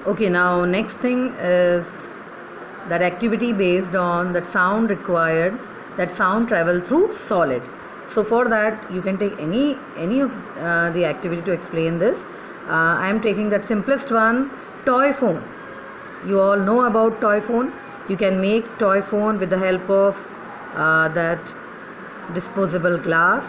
Okay, now next thing is that activity based on that sound required, that sound travel through solid. So for that you can take any of the activity to explain this. I am taking that simplest one, toy phone. You all know about toy phone. You can make toy phone with the help of that disposable glass.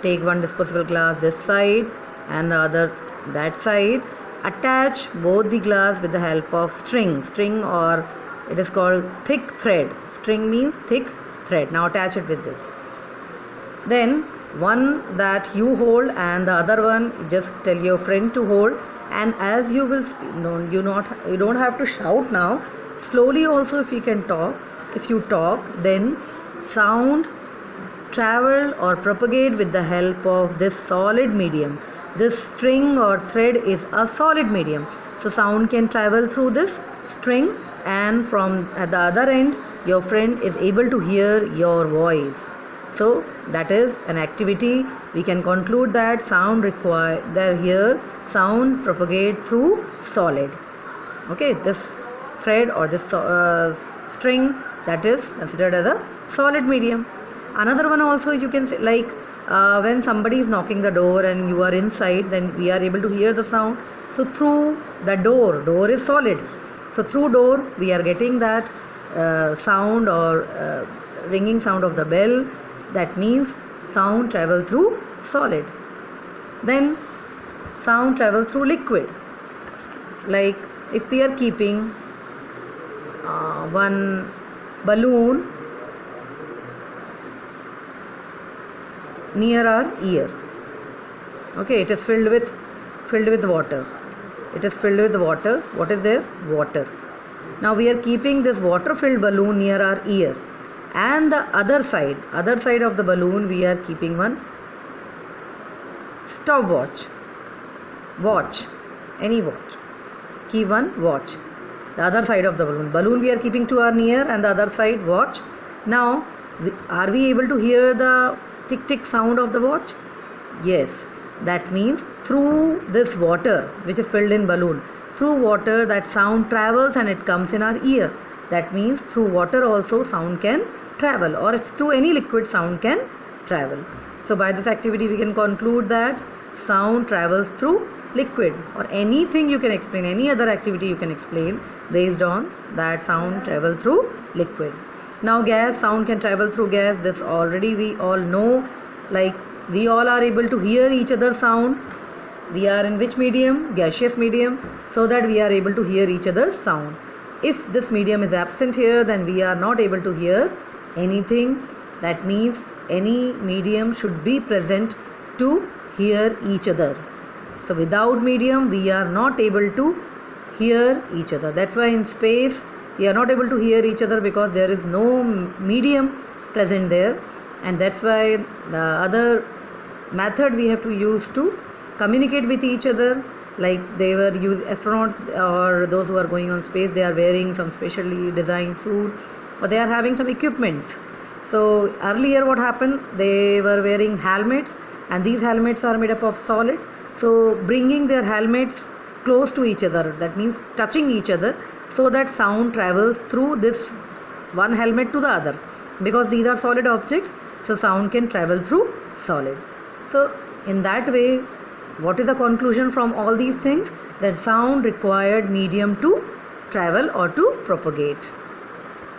Take one disposable glass this side and the other that side. Attach both the glass with the help of string, or it is called thick thread. String means thick thread. Now attach it with this. Then one that you hold and the other one just tell your friend to hold, and as you will you don't have to shout now. Slowly also, if you can talk, if you talk, then sound travel or propagate with the help of this solid medium. This string or thread is a solid medium, so sound can travel through this string, and from at the other end your friend is able to hear your voice. So that is an activity. We can conclude that sound required there, here sound propagate through solid. Okay, this thread or this string, that is considered as a solid medium. Another one also you can say, like when somebody is knocking the door and you are inside, then we are able to hear the sound. So through the door is solid, so through door we are getting that sound or ringing sound of the bell. That means sound travel through solid. Then sound travel through liquid. Like if we are keeping one balloon near our ear, okay, it is filled with water. It is filled with water. What is there? Water. Now we are keeping this water filled balloon near our ear, and the other side of the balloon we are keeping one stopwatch, any watch. Keep one watch. The other side of the balloon we are keeping to our near, and the other side watch. Now are we able to hear the tick tick sound of the watch? Yes. That means through this water which is filled in balloon, through water that sound travels and it comes in our ear. That means through water also sound can travel, or if through any liquid sound can travel. So by this activity we can conclude that sound travels through liquid, or anything you can explain, any other activity you can explain based on that sound travel through liquid. Now gas, sound can travel through gas. This already we all know. Like we all are able to hear each other's sound. We are in which medium? Gaseous medium, so that we are able to hear each other's sound. If this medium is absent here, then we are not able to hear anything. That means any medium should be present to hear each other. So without medium we are not able to hear each other. That's why in space we are not able to hear each other, because there is no medium present there, and that's why the other method we have to use to communicate with each other. Like they were astronauts or those who are going on space, they are wearing some specially designed suit, or they are having some equipments. So earlier what happened, they were wearing helmets, and these helmets are made up of solid. So bringing their helmets close to each other, that means touching each other, so that sound travels through this one helmet to the other, because these are solid objects, so sound can travel through solid. So in that way, what is the conclusion from all these things? That sound required medium to travel or to propagate.